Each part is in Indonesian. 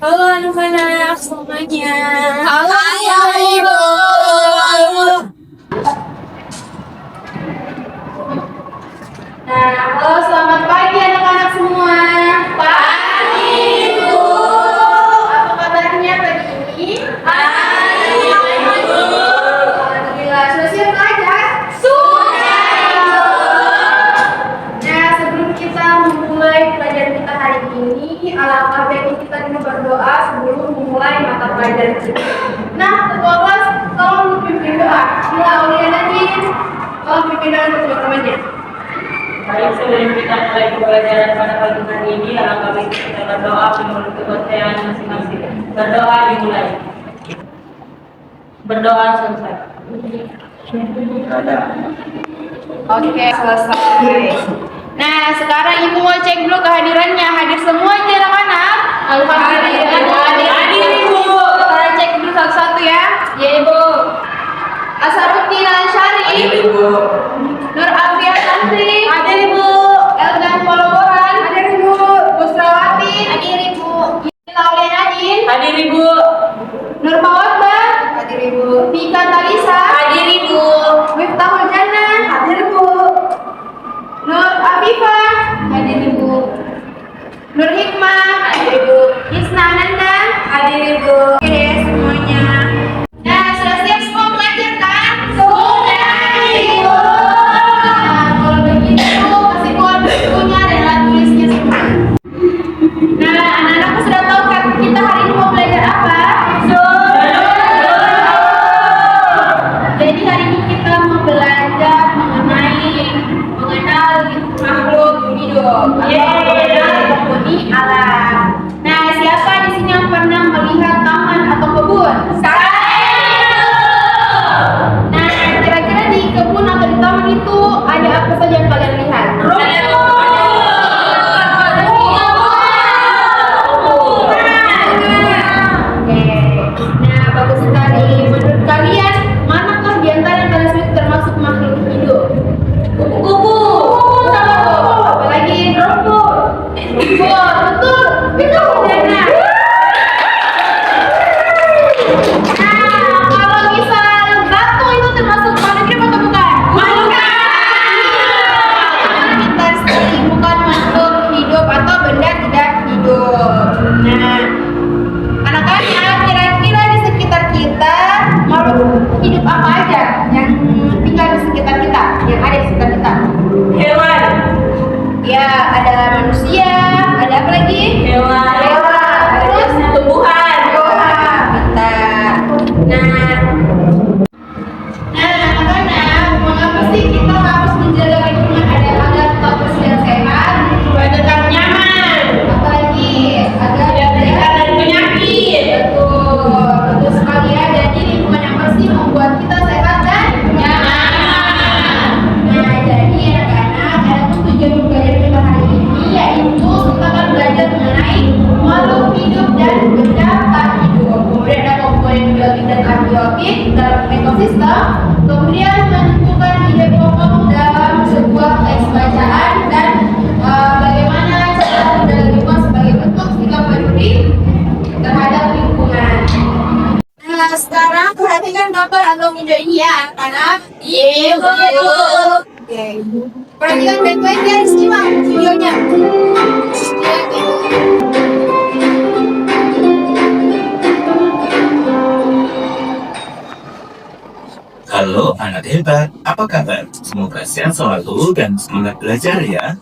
Halo anak-anak semuanya. Halo Ibu. Nah, halo selamat pagi anak-anak semua. Pagi Ibu. Apa kabarnya pagi ini? Baik Ibu. Alhamdulillah, sudah siap belajar? Sudah Ibu. Nah, sebelum kita memulai pelajaran kita hari ini, alangkah baiknya kita dulu berdoa sebelum memulai mata pelajaran kita. Nah, ketua kelas, tolong pimpin doa. Bila Aulia Nadine, tolong pimpin doa untuk teman-temannya. Baik, sebelum kita mulai pembelajaran pada pagi hari ini, alangkah baiknya kita berdoa menurut kepercayaan masing-masing. Berdoa dimulai. Berdoa selesai. Oke, selesai. Nah, sekarang Ibu mau cek dulu kehadirannya. Hadir semua aja anak-anak? Hadir, Ibu. Kita cek dulu satu-satu ya. Ya Ibu. Asaruddin Al-Syari, Ibu. Nur Afia Tantri, Hadir Ibu. Elgan Poloboran, hadir Ibu. Busrawati, Hadir Ibu. Aulia Nadine, Hadir, Ibu. Nur Mawaddah, hadir Ibu. Nika Talisa, Hadir Ibu. Miftahul Jannah, hadir Ibu. Nur Afifah, hadir Ibu. Nur Hikmah, hadir Ibu. Isna Ananda, hadir Ibu. Oke deh semuanya. Nah, sudah siap semua belajar kan? Sudah Ibu. Nah, kalau begitu kasih keluar bukunya dan alat tulisnya semua. Nah, anak-anakku sudah tahu kan kita hari ini mau belajar apa? Jadi hari ini kita mau belajar mengenal makhluk hidup atau mengenal penghuni alam. Nah, siapa di sini yang pernah melihat taman atau kebun? Nah, kira-kira di kebun atau di taman itu ada apa saja yang kalian lihat? Oke. Nah, bagus sekali. Menurut kalian, manakah di antara yang kalian sebut termasuk makhluk hidup? Kupu-kupu. Sama tuh. Apalagi rumput. Rumput, betul. Betul. Nah, kalau misal batu itu termasuk makhluk hidup atau bukan? Kita sekali bukan makhluk hidup atau benda tidak hidup. Nah, anak-anak kira-kira di sekitar kita makhluk hidup apa aja yang tinggal di sekitar kita, yang ada di sekitar kita? Hewan. Ya, ada manusia, ada apa lagi? Hewan. Terus Tumbuhan. Wah, pintar. Nah, anak-anak, mengapa sih kita harus menjaga lingkungan agar tetap bersih dan sehat? Supaya tetap nyaman. Apalagi agar Tidak terikat dari penyakit. betul, betul sekali ya. Jadi lingkungan yang bersih membuat kita sehat dan Nyaman. Nah, jadi anak-anak, ada tujuan pembelajaran kita hari ini, yaitu kita akan belajar mengenai makhluk hidup dan benda tak hidup. Kemudian ada komponen biotik dan abiotik dalam ekosistem. Kemudian menentukan ide pokok dalam sebuah teks bacaan dan bagaimana cara menjaga lingkungan sebagai bentuk sikap peduli terhadap lingkungan. Nah, sekarang perhatikan gambar atau video ini ya, anak. Ibu. Oke. Perhatikan baik-baik ya, simak videonya. Lihat itu. Halo anak hebat, apa kabar? Semoga sehat selalu dan semangat belajar ya.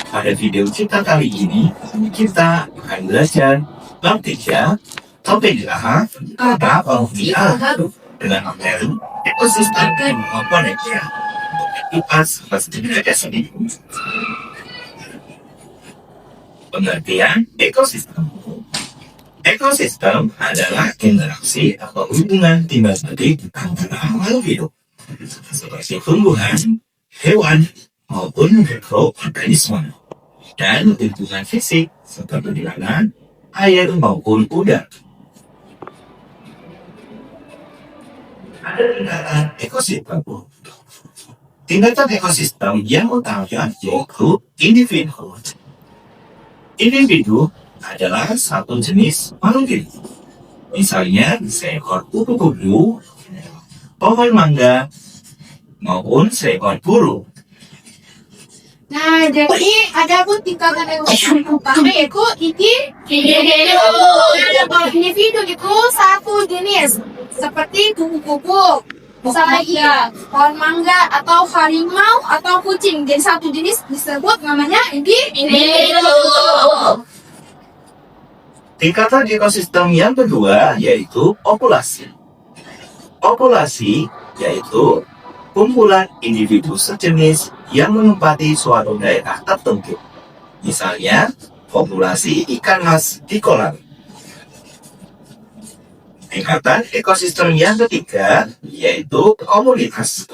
Pada video kita kali ini, kita akan belajar bab 3, topik A, apa penghuni alam dengan materi ekosistem dan komponennya. Untuk itu, pasti belajar sendiri. Pengertian ekosistem. Ekosistem adalah interaksi atau hubungan timbal-balik antara makhluk hidup seperti tumbuhan, hewan, maupun mikroorganisme dan lingkungan fisik seperti tanah, air maupun udara. Ada tingkatan ekosistem. Tingkatan ekosistem yang utama yaitu individu. Individu adalah satu jenis makhluk hidup. Misalnya seekor kupu-kupu, pohon mangga, maupun seekor burung. Nah, jadi ada pun tingkatan evolusi pertama yaitu Individu. Kalau individu itu satu jenis seperti kupu-kupu, misalnya pohon mangga atau harimau atau kucing. Jadi satu jenis disebut namanya Individu. Tingkatan ekosistem yang kedua yaitu populasi. Populasi yaitu kumpulan individu sejenis yang menempati suatu daerah tertentu. Misalnya, populasi ikan mas di kolam. Tingkatan ekosistem yang ketiga yaitu komunitas.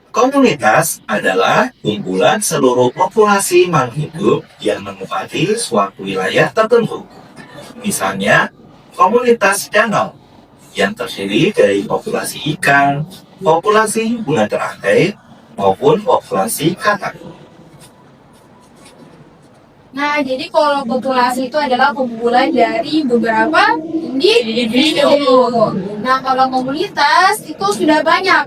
Komunitas adalah kumpulan seluruh populasi makhluk hidup yang menempati suatu wilayah tertentu. Misalnya, komunitas danau yang terdiri dari populasi ikan, populasi bunga teratai, maupun populasi katak. Nah, jadi kalau populasi itu adalah kumpulan dari beberapa individu. Nah, kalau komunitas itu sudah banyak,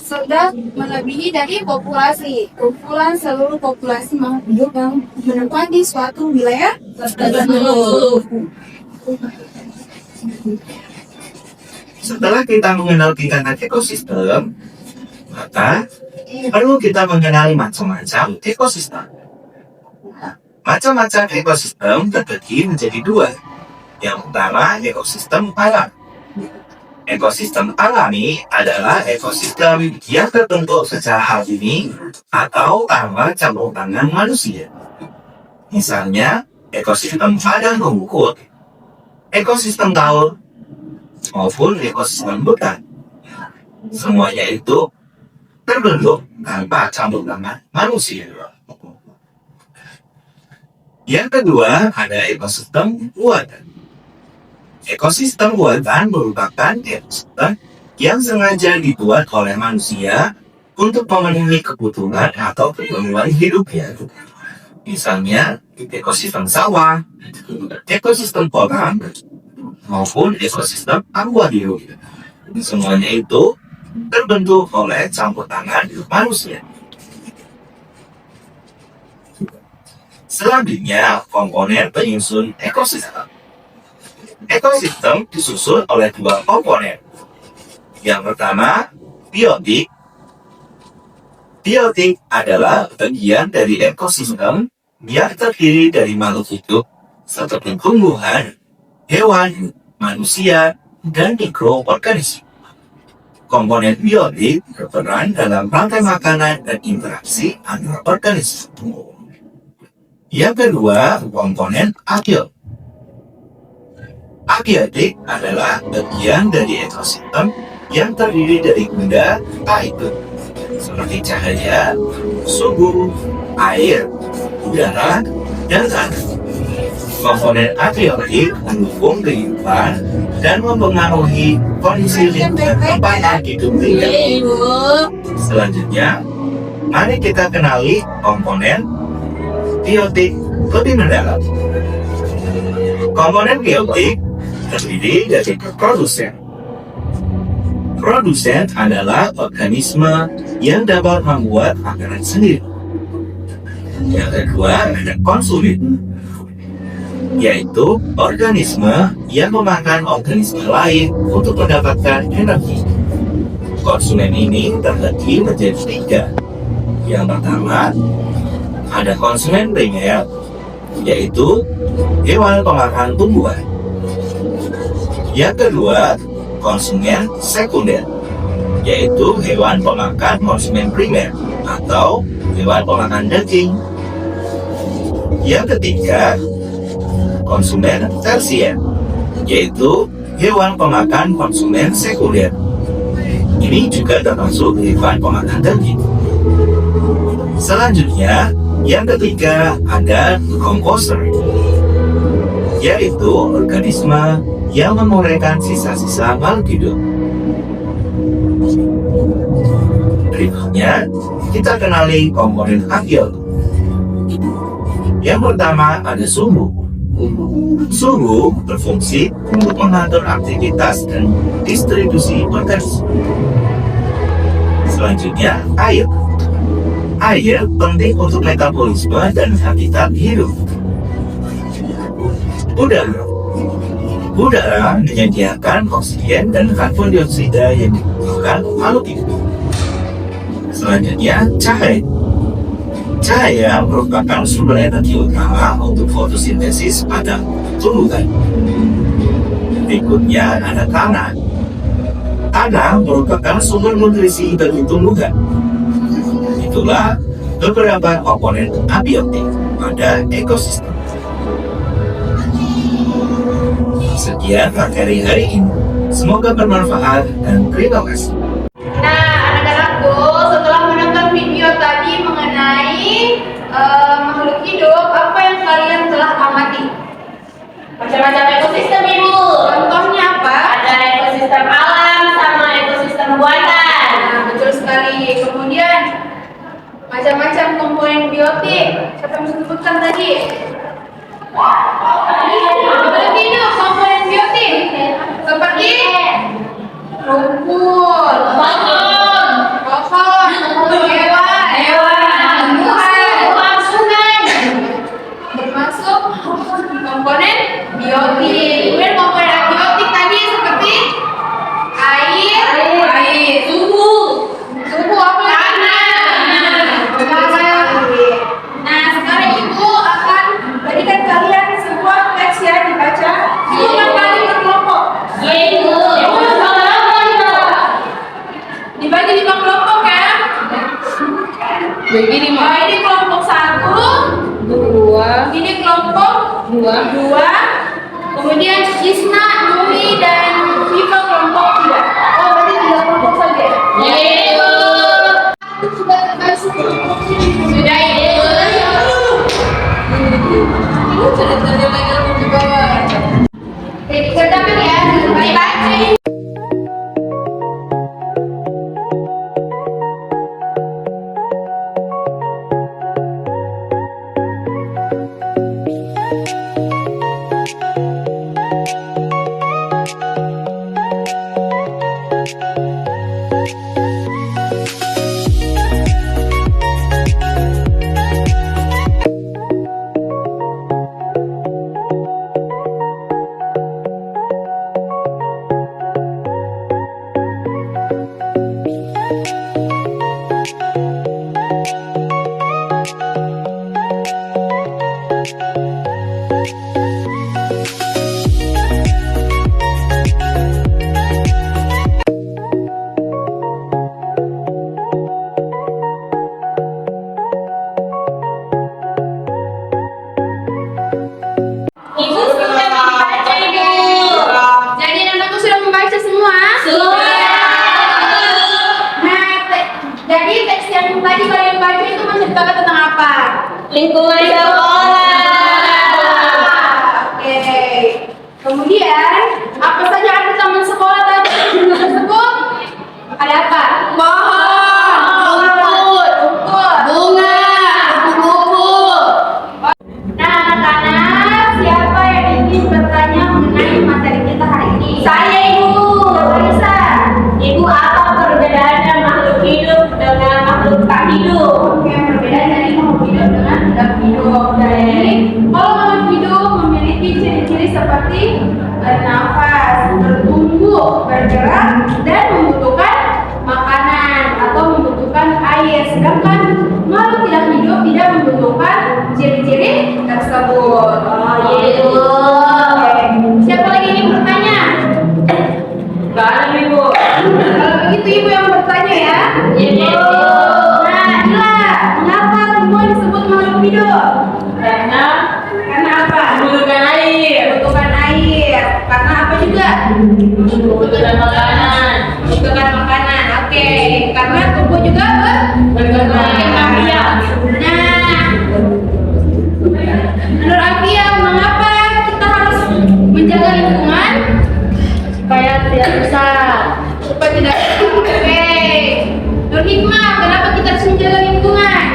sudah melebihi dari populasi. Kumpulan seluruh populasi makhluk hidup yang menempati suatu wilayah tertentu. Setelah kita mengenal tingkatan ekosistem, maka perlu kita mengenali macam-macam ekosistem. Macam-macam ekosistem terbagi menjadi dua. Yang pertama, ekosistem alam. Ekosistem alami adalah ekosistem yang terbentuk secara alami atau tanpa campur tangan manusia. Misalnya, ekosistem padang rumput, ekosistem laut, maupun ekosistem hutan. Semuanya itu terbentuk tanpa campur tangan manusia. Yang kedua, ada ekosistem buatan. Ekosistem buatan merupakan ekosistem yang sengaja dibuat oleh manusia untuk memenuhi kebutuhan atau keperluan hidupnya. Misalnya, ekosistem sawah, ekosistem kolam, maupun ekosistem akuarium. Semuanya itu terbentuk oleh campur tangan manusia. Selanjutnya, komponen penyusun ekosistem. Ekosistem disusun oleh dua komponen. Yang pertama, biotik. Biotik adalah bagian dari ekosistem yang terdiri dari makhluk hidup seperti tumbuhan, hewan, manusia, dan mikroorganisme. Komponen biotik berperan dalam rantai makanan dan interaksi antar organisme. Yang kedua, komponen abiotik. Abiotik adalah bagian dari ekosistem yang terdiri dari benda tak hidup seperti cahaya, suhu, air, udara, dan tanah. Komponen abiotik mendukung kehidupan dan mempengaruhi kondisi lingkungan tempat hidup tinggal. Selanjutnya, mari kita kenali komponen biotik lebih mendalam. Komponen biotik terdiri dari produsen. Produsen adalah organisme yang dapat membuat makanan sendiri. Yang kedua ada konsumen, yaitu organisme yang memakan organisme lain untuk mendapatkan energi. Konsumen ini terbagi menjadi tiga. Yang pertama, ada konsumen primer, yaitu hewan pemakan tumbuhan. Yang kedua, konsumen sekunder, yaitu hewan pemakan konsumen primer atau hewan pemakan daging. Yang ketiga, konsumen tersier, yaitu hewan pemakan konsumen sekunder. Ini juga termasuk hewan pemakan daging. Selanjutnya, yang ketiga ada komposter, yaitu organisme yang menguraikan sisa-sisa makhluk hidup. Berikutnya, kita kenali komponen abiotik. Yang pertama ada suhu. Suhu berfungsi untuk mengatur aktivitas dan distribusi organisme. Selanjutnya, air. Air penting untuk metabolisme dan habitat hidup. Udara. Udara menyediakan oksigen dan karbon dioksida yang dibutuhkan makhluk hidup. Selanjutnya, cahaya. Cahaya merupakan sumber energi utama untuk fotosintesis pada tumbuhan. Berikutnya ada tanah. Tanah merupakan sumber nutrisi bagi tumbuhan. Itulah beberapa komponen abiotik pada ekosistem. Sekian materi hari ini. Semoga bermanfaat dan terima kasih. Nah, anak-anakku, setelah menonton video tadi mengenai makhluk hidup, apa yang kalian telah amati? Macam-macam ekosistem Ibu. Contohnya apa? Ada ekosistem alam sama ekosistem buatan. Nah, betul sekali. Kemudian macam-macam komponen biotik. Siapa yang sebutkan tadi? Makhluk hidup komponen biotik seperti rumput, pohon, hewan, tumbuhan, sungai, termasuk komponen biotik. Kemudian komponen abiotik tadi seperti air, suhu apa lagi? Tanah. Nah, sekarang Ibu akan berikan kalian sebuah teks ya dibaca. Bukan kali berkelompok. Dibagi 5 kelompok ya. Begini Oh, ini kelompok 1, ini kelompok 2, kemudian Isna, Nuri, dan Viva kelompok 3. Oh, berarti 3 kelompok saja. Sudah Ibu. Ibu sudah terjemahin di bawah. Oke, dikerjakan ya. Bye-bye. Ibu sudah membaca Ibu. Jadi anakku sudah membaca semua? Nah, jadi teks yang tadi kalian baca itu menceritakan tentang apa? Lingkungan sekolah. Oke. Kemudian, apa saja ada taman sekolah tadi tersebut? Ada apa? Pohon, rumput, bunga, buku-buku. Nah, anak-anak, siapa yang ingin bertanya mengenai materi kita hari ini? Saya Ibu. Bisa. Ibu, apa perbedaannya makhluk hidup dengan makhluk tak hidup? Oke, perbedaan dari makhluk hidup dengan tidak hidup. Jadi, kalau makhluk hidup memiliki ciri-ciri seperti bernafas, bertumbuh, bergerak, dan membutuhkan makanan atau membutuhkan air. Sedangkan makhluk tidak hidup tidak membutuhkan ciri-ciri tersebut. Oh, iya Ibu. Oke. Siapa lagi yang bertanya? Gak ada Ibu. Kalau begitu Ibu yang bertanya ya. Iya, Ibu. Nah, Ila, mengapa semua disebut makhluk hidup? Karena Karena apa? membutuhkan air, Membutuhkan air. Karena apa juga? membutuhkan makanan, Membutuhkan makanan. Oke. Karena tubuh juga berkembang biak. Nah, menurut Afia, mengapa kita harus menjaga lingkungan? Supaya tidak rusak. Supaya tidak. Oke. Nur Hikmah, kenapa kita harus menjaga lingkungan?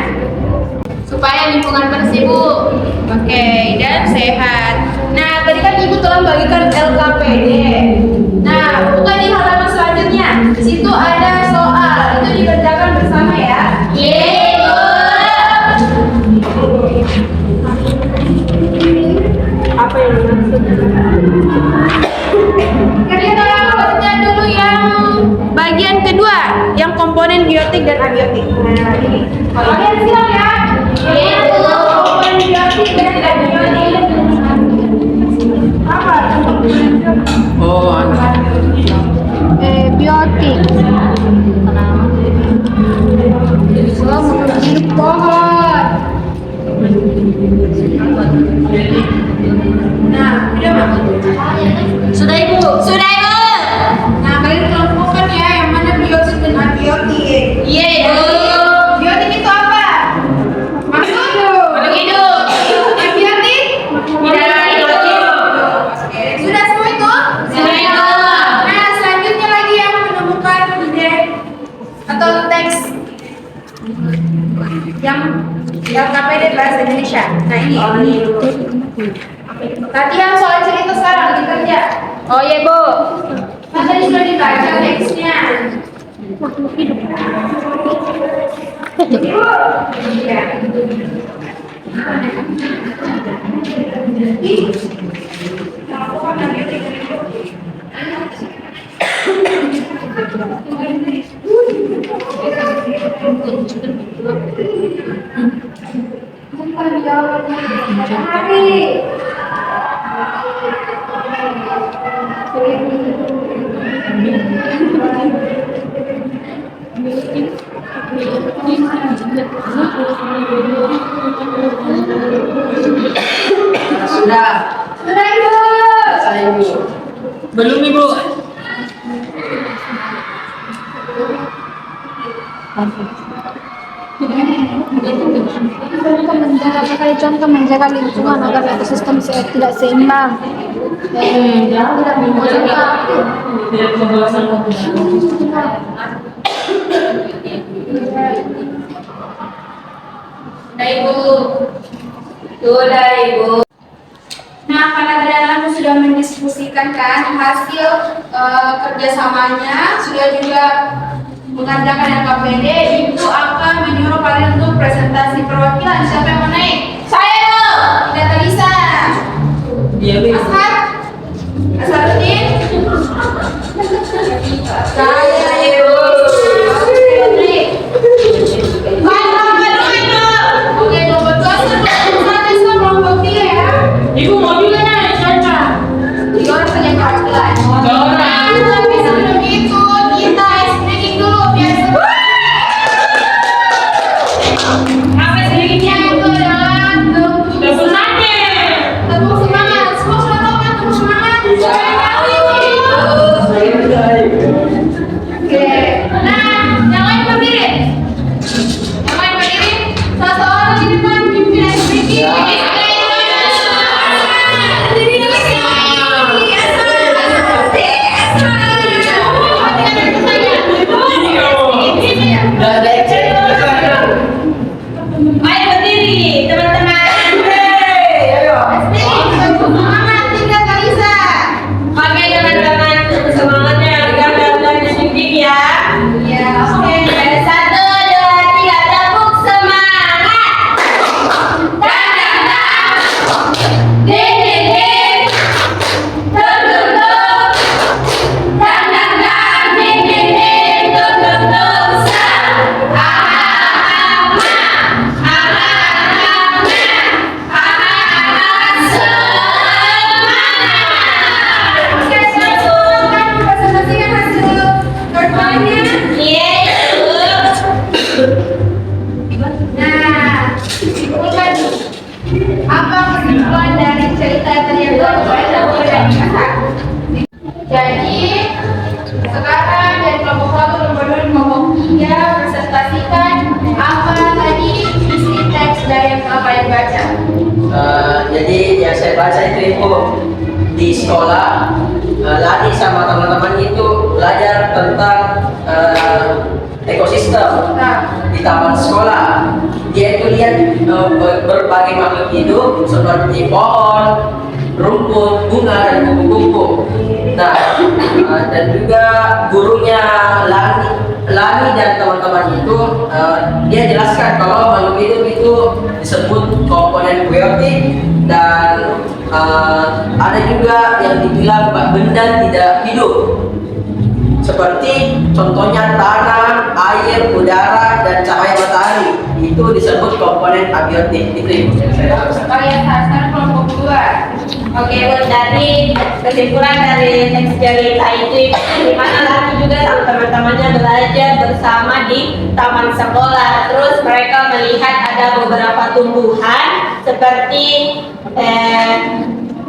Supaya lingkungan bersih, Bu. Oke, dan sehat. Apa yang dimaksud? Kita baca dulu yang bagian kedua, yang komponen biotik dan abiotik. Nah, ini. Kalian siap ya? Iya. Komponen biotik dan abiotik. Apa? Oh, Biotik. Hidup pohon. Nah, udah Mak? Sudah Ibu. Sudah Ibu. Nah, kalian kelompokkan ya yang mana biotik dan abiotik. Iya Ibu. Biotik itu apa? Masuk. Makhluk hidup. Abiotik? Tidak hidup. Oke, sudah semua itu? Sudah Ibu. Nah, selanjutnya lagi yang menemukan ide atau teks yang KPD bahasa Indonesia. Nah, ini. Latihan soal cerita sekarang lagi kerja. Oh iya Bu. Kan tadi sudah dibaca teksnya. Ibu. Iya. Hari. sudah. Sudah Ibu. Saya Ibu. Belum Ibu. Contoh menjaga lingkungan agar ekosistem tidak seimbang. Tidak pembahasan. Sudah Ibu. Sudah Ibu. Nah, karena tadi aku sudah mendiskusikan kan hasil kerjasamanya, sudah juga mengadakan LKPD, Ibu akan menyuruh kalian untuk presentasi perwakilan. Siapa yang mau naik? Saya Bu. Tidak Talisa. Iya Bu. Asar? Asaruddin? Saya Ibu. Oke, kelompok 2 kelompok 3 ya. Ibu mau juga naik Caca. 3 orang saja perwakilan. 3 orang. Tapi sebelum itu kita ice breaking dulu biar seru. Apa sedikitnya? Itu adalah Tepuk tangan. tepuk semangat. Semua sudah tahu kan tepuk semangat? Sudah tahu Ibu. Oke. Nah, yang lain berdiri. Yang lain berdiri. Satu orang di depan pimpin ice breaking. Ayo berdiri teman-teman. Semangat tinggal Kalisa. Oke teman-teman, semangatnya agar dapat sedikit ya. Ya, oke. 1, 2, 3, tepuk semangat. Dang dang dang. Ding ding ding. Tung tung tung. Dang dang dang. Ding ding ding. Tung tung tung. Sa. Oke, silakan presentasikan hasil kerjanya. Nah, simpulkan apa kesimpulan dari cerita tadi yang telah saya sampaikan. Jadi sekarang dari kelompok 1, kelompok 2, dan kelompok 3 presentasikan apa tadi isi teks dari yang telah kalian baca. Jadi yang saya baca itu Ibu, di sekolah Lani sama teman-teman itu belajar tentang ekosistem Nah, di taman sekolah. Dia itu lihat berbagai makhluk hidup seperti pohon, rumput, bunga, dan kupu-kupu. Nah, dan juga gurunya Lani dan teman-teman itu dia jelaskan kalau makhluk hidup itu disebut komponen biotik dan ada juga yang dibilang benda tidak hidup seperti contohnya tanah, air, udara, dan cahaya matahari itu disebut komponen abiotik. Itu Ibu yang saya jelaskan. Kalian sekarang kelompok 2. Oke, buat dari kesimpulan dari teks cerita itu di mana Lani juga sama teman-temannya belajar bersama di taman sekolah. Terus mereka melihat ada beberapa tumbuhan seperti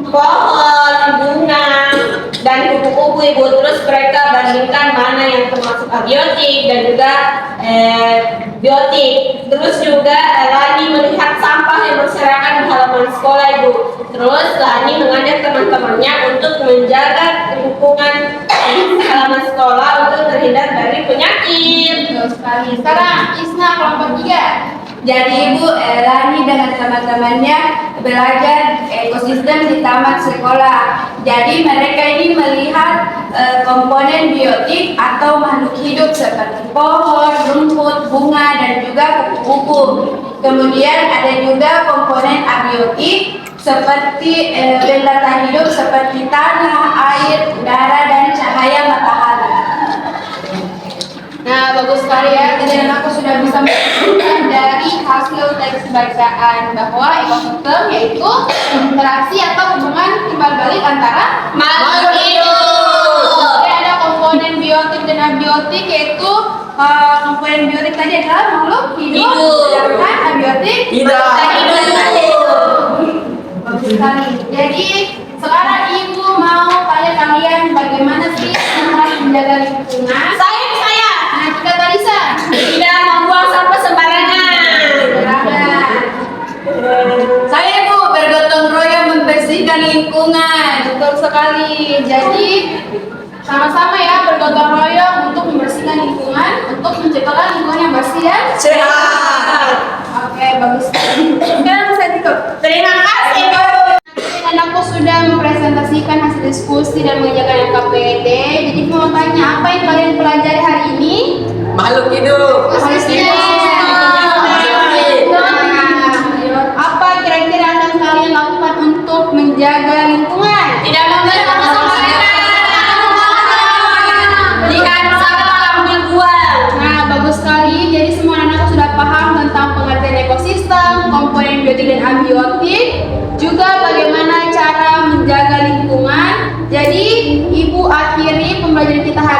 pohon, bunga, dan kupu-kupu Ibu. Terus mereka bandingkan mana yang termasuk abiotik dan juga biotik. Terus juga Lani melihat sampah yang berserakan di halaman sekolah Ibu. Terus Lani mengajak teman-temannya untuk menjaga lingkungan halaman sekolah untuk terhindar dari penyakit. Betul sekali. Sekarang Isna kelompok 3. Jadi Ibu, Lani dengan teman-temannya belajar ekosistem di taman sekolah. Jadi mereka ini melihat komponen biotik atau makhluk hidup seperti pohon, rumput, bunga, dan juga kupu-kupu. Kemudian ada juga komponen abiotik seperti benda tak hidup seperti tanah, air, udara, dan cahaya matahari. Nah, bagus sekali ya. Dan aku sudah bisa menunjukkan dari hasil teks bacaan bahwa ekosistem yaitu interaksi atau hubungan timbal balik antara Makhluk hidup. Jadi ada komponen biotik dan abiotik, yaitu komponen biotik tadi adalah makhluk hidup, sedangkan abiotik Tidak. Bagus sekali. Jadi sekarang Ibu mau tanya kalian bagaimana sih cara menjaga lingkungan. Saya Nah, kita Talisa. tidak membuang sampah sembarangan. Saya Ibu bergotong royong membersihkan lingkungan. Betul sekali. Jadi sama-sama ya bergotong royong untuk membersihkan lingkungan, untuk menciptakan lingkungan yang bersih dan Sehat. Oke, bagus. Sekarang saya tutup. Terima kasih Bu. Dan aku sudah mempresentasikan hasil diskusi dan mengerjakan LKPD. Jadi mau tanya apa yang kalian pelajari hari ini? Makhluk hidup. Apa kira-kira yang akan kalian lakukan untuk menjaga lingkungan? Tidak membuang sampah sembarangan. Berikan sampah ambil buang. Nah, bagus sekali. Jadi semua anak sudah paham tentang pengertian ekosistem, komponen biotik dan abiotik, juga bagaimana cara menjaga lingkungan. Jadi, Ibu akhiri pembelajaran kita hari